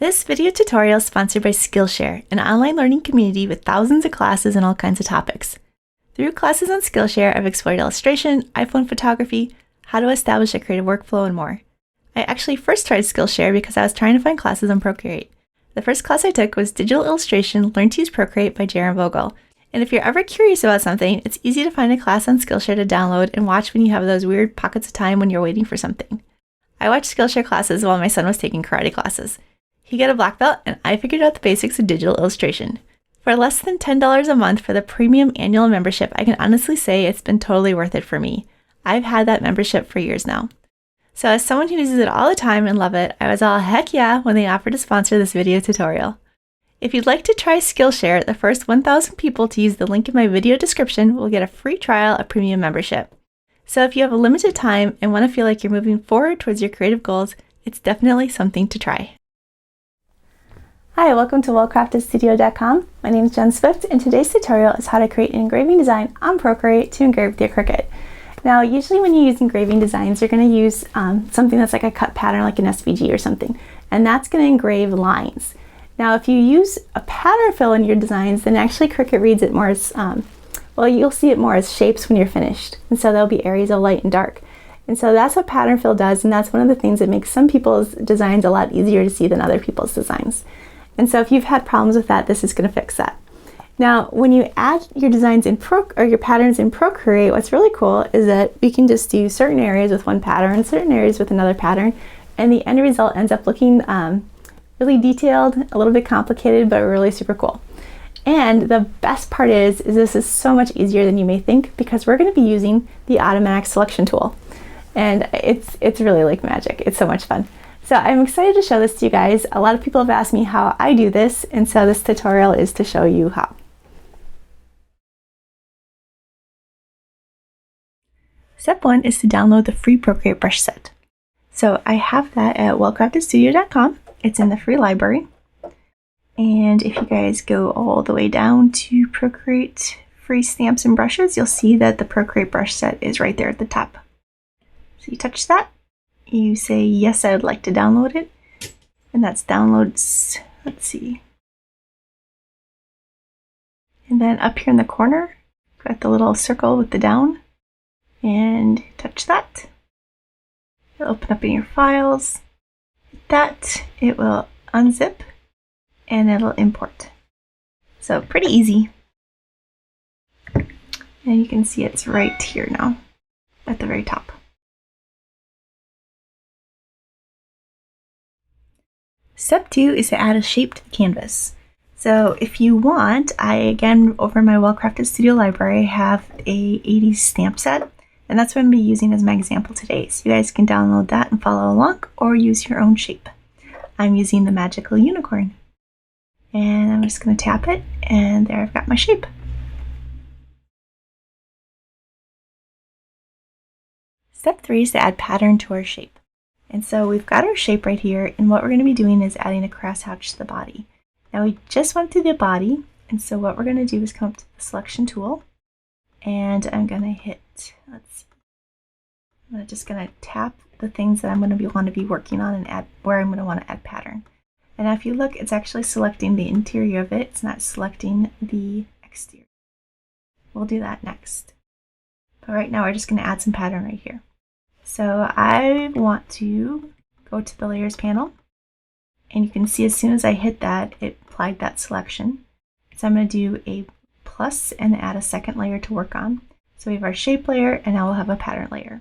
This video tutorial is sponsored by Skillshare, an online learning community with thousands of classes on all kinds of topics. Through classes on Skillshare, I've explored illustration, iPhone photography, how to establish a creative workflow, and more. I actually first tried Skillshare because I was trying to find classes on Procreate. The first class I took was Digital Illustration, Learn to Use Procreate by Jaron Vogel. And if you're ever curious about something, it's easy to find a class on Skillshare to download and watch when you have those weird pockets of time when you're waiting for something. I watched Skillshare classes while my son was taking karate classes. He got a black belt, and I figured out the basics of digital illustration. For less than $10 a month for the premium annual membership, I can honestly say it's been totally worth it for me. I've had that membership for years now. So as someone who uses it all the time and love it, I was all heck yeah when they offered to sponsor this video tutorial. If you'd like to try Skillshare, the first 1,000 people to use the link in my video description will get a free trial of premium membership. So if you have a limited time and want to feel like you're moving forward towards your creative goals, it's definitely something to try. Hi, welcome to wellcraftedstudio.com. My name is Jen Swift, and today's tutorial is how to create an engraving design on Procreate to engrave with your Cricut. Now, usually when you use engraving designs, you're going to use something that's like a cut pattern, like an SVG or something, and that's going to engrave lines. Now, if you use a pattern fill in your designs, then actually Cricut reads it more as, you'll see it more as shapes when you're finished, and so there'll be areas of light and dark. And so that's what pattern fill does, and that's one of the things that makes some people's designs a lot easier to see than other people's designs. And so if you've had problems with that, this is going to fix that. Now, when you add your designs in your patterns in Procreate, what's really cool is that we can just do certain areas with one pattern, certain areas with another pattern, and the end result ends up looking really detailed, a little bit complicated, but really super cool. And the best part is this is so much easier than you may think because we're going to be using the automatic selection tool. And it's really like magic. It's so much fun. So I'm excited to show this to you guys. A lot of people have asked me how I do this, and so this tutorial is to show you how. Step 1 is to download the free Procreate brush set. So I have that at wellcraftedstudio.com. It's in the free library. And if you guys go all the way down to Procreate free stamps and brushes, you'll see that the Procreate brush set is right there at the top. So you touch that. You say, yes, I would like to download it. And that's downloads, let's see. And then up here in the corner, got the little circle with the down. And touch that. It'll open up in your files. With that, it will unzip and it'll import. So pretty easy. And you can see it's right here now at the very top. Step 2 is to add a shape to the canvas. So if you want, again, over my Well-Crafted Studio library, have a 80s stamp set, and that's what I'm going to be using as my example today. So you guys can download that and follow along, or use your own shape. I'm using the magical unicorn. And I'm just going to tap it, and there I've got my shape. Step 3 is to add pattern to our shape. And so we've got our shape right here, and what we're going to be doing is adding a crosshatch to the body. Now we just went through the body, and so what we're going to do is come up to the selection tool, and I'm going to hit, let's see, I'm just going to tap the things that I'm going to want to be working on and add where I'm going to want to add pattern. And now if you look, it's actually selecting the interior of it, it's not selecting the exterior. We'll do that next. But right now we're just going to add some pattern right here. So I want to go to the layers panel, and you can see as soon as I hit that, it applied that selection. So I'm going to do a plus and add a second layer to work on. So we have our shape layer, and now we'll have a pattern layer.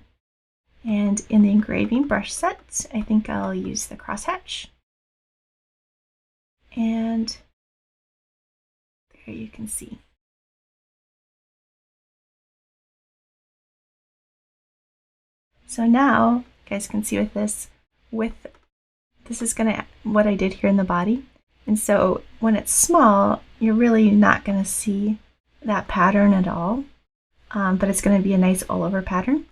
And in the engraving brush set, I think I'll use the crosshatch. And there you can see. So now, you guys can see with this is gonna what I did here in the body. And so when it's small, you're really not gonna see that pattern at all, but it's gonna be a nice all over pattern.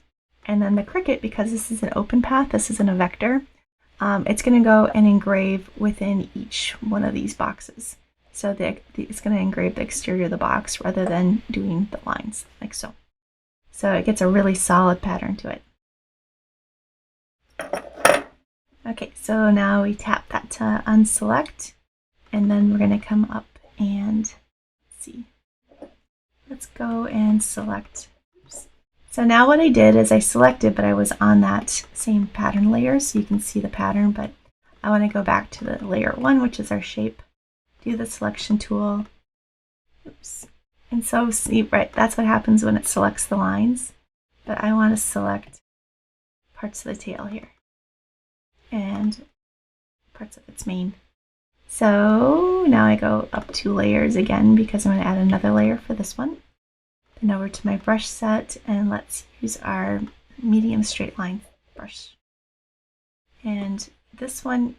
And then the Cricut, because this is an open path, this isn't a vector, it's gonna go and engrave within each one of these boxes. So it's gonna engrave the exterior of the box rather than doing the lines like so. So it gets a really solid pattern to it. Okay, so now we tap that to unselect, and then we're going to come up and see. Let's go and select. So now what I did is I selected, but I was on that same pattern layer, so you can see the pattern, but I want to go back to the layer 1, which is our shape, do the selection tool. Oops. And so see, right, that's what happens when it selects the lines, but I want to select parts of the tail here and parts of its mane. So now I go up 2 layers again because I'm going to add another layer for this one. Then over to my brush set, and let's use our medium straight line brush. And this one,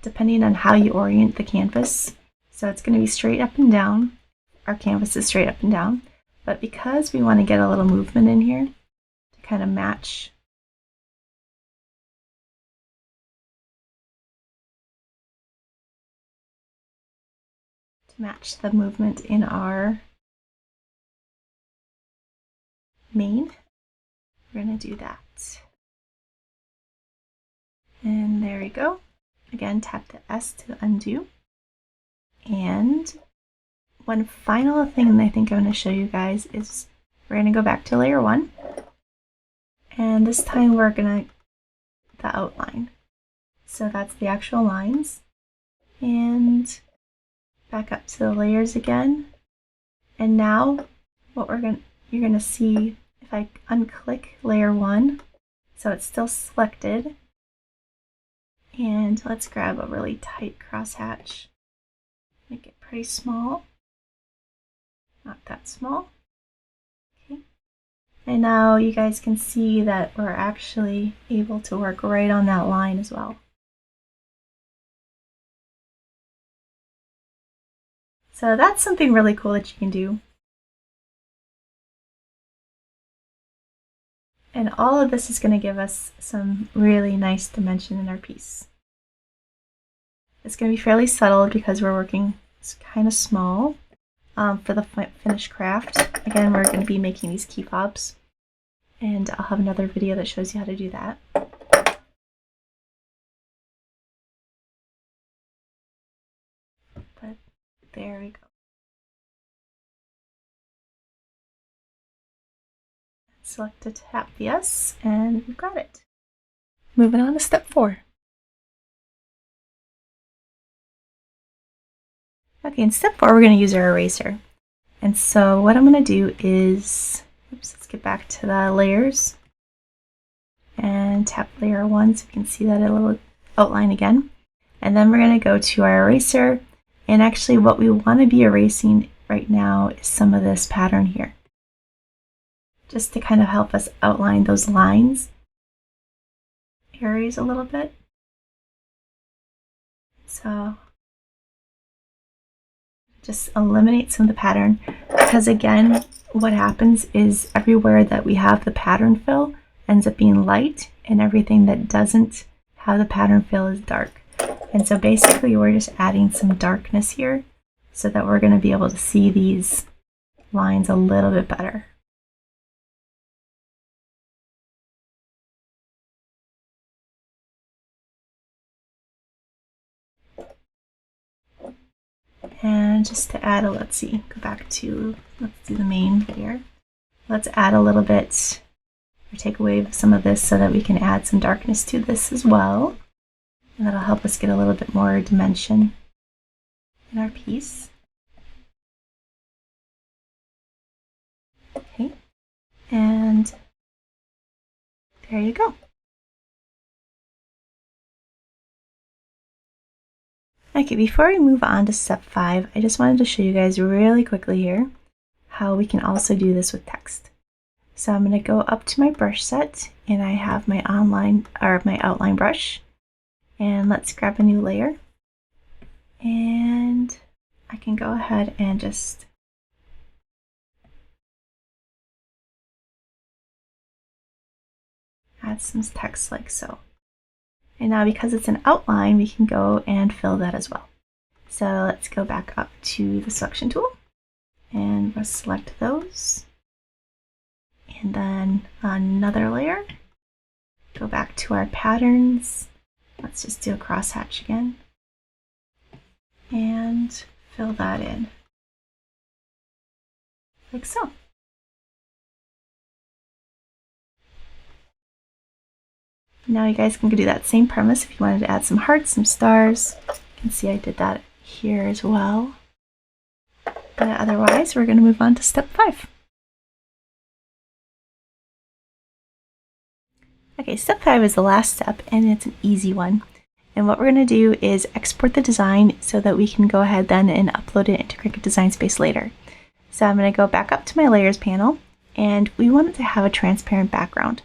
depending on how you orient the canvas, so it's going to be straight up and down. Our canvas is straight up and down, but because we want to get a little movement in here to kind of match the movement in our mane, we're going to do that. And there we go. Again, tap the S to undo. And one final thing I think I'm going to show you guys is we're going to go back to layer 1. And this time we're going to the outline. So that's the actual lines. And back up to the layers again. And now what you're going to see if I unclick layer 1, so it's still selected. And let's grab a really tight crosshatch. Make it pretty small. Not that small. Okay. And now you guys can see that we're actually able to work right on that line as well. So that's something really cool that you can do. And all of this is going to give us some really nice dimension in our piece. It's going to be fairly subtle because we're working kind of small for the finished craft. Again, we're going to be making these key fobs, and I'll have another video that shows you how to do that. But there we go. Select to tap the S, and we've got it. Moving on to step 4. Okay, in step 4, we're going to use our eraser. And so what I'm going to do is, let's get back to the layers and tap layer 1 so we can see that a little outline again. And then we're going to go to our eraser. And actually what we want to be erasing right now is some of this pattern here, just to kind of help us outline those lines areas a little bit. So just eliminate some of the pattern, because again, what happens is everywhere that we have the pattern fill ends up being light, and everything that doesn't have the pattern fill is dark. And so basically we're just adding some darkness here so that we're going to be able to see these lines a little bit better. And just to add let's do the main here. Let's add a little bit, or take away some of this so that we can add some darkness to this as well. And that'll help us get a little bit more dimension in our piece. Okay, and there you go. Okay, before we move on to step 5, I just wanted to show you guys really quickly here how we can also do this with text. So I'm going to go up to my brush set, and I have my outline brush, and let's grab a new layer, and I can go ahead and just add some text like so. And now because it's an outline, we can go and fill that as well. So let's go back up to the selection tool, and we'll select those. And then another layer, go back to our patterns, Let's just do a crosshatch again and fill that in like so. Now you guys can do that same premise if you wanted to add some hearts, some stars. You can see I did that here as well. But otherwise, we're going to move on to step 5. Okay, step 5 is the last step, and it's an easy one. And what we're going to do is export the design so that we can go ahead then and upload it into Cricut Design Space later. So I'm going to go back up to my layers panel, and we want it to have a transparent background.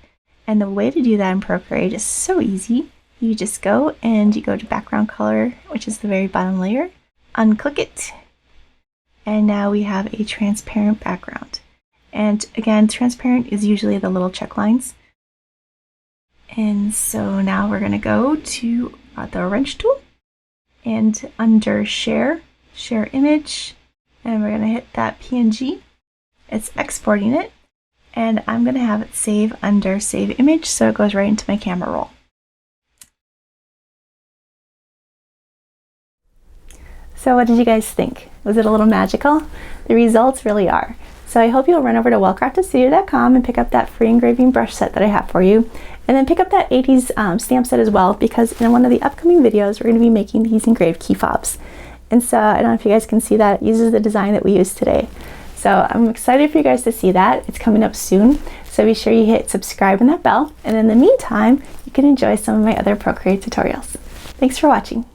And the way to do that in Procreate is so easy. You just go and you go to background color, which is the very bottom layer, unclick it, and now we have a transparent background. And again, transparent is usually the little check lines. And so now we're going to go to the wrench tool and under share image, and we're going to hit that PNG. It's exporting it, and I'm going to have it save under save image so it goes right into my camera roll. So what did you guys think? Was it a little magical? The results really are. So I hope you'll run over to wellcraftedstudio.com and pick up that free engraving brush set that I have for you. And then pick up that 80s stamp set as well, because in one of the upcoming videos, we're going to be making these engraved key fobs. And so I don't know if you guys can see that. It uses the design that we used today. So I'm excited for you guys to see that. It's coming up soon. So be sure you hit subscribe and that bell. And in the meantime, you can enjoy some of my other Procreate tutorials. Thanks for watching.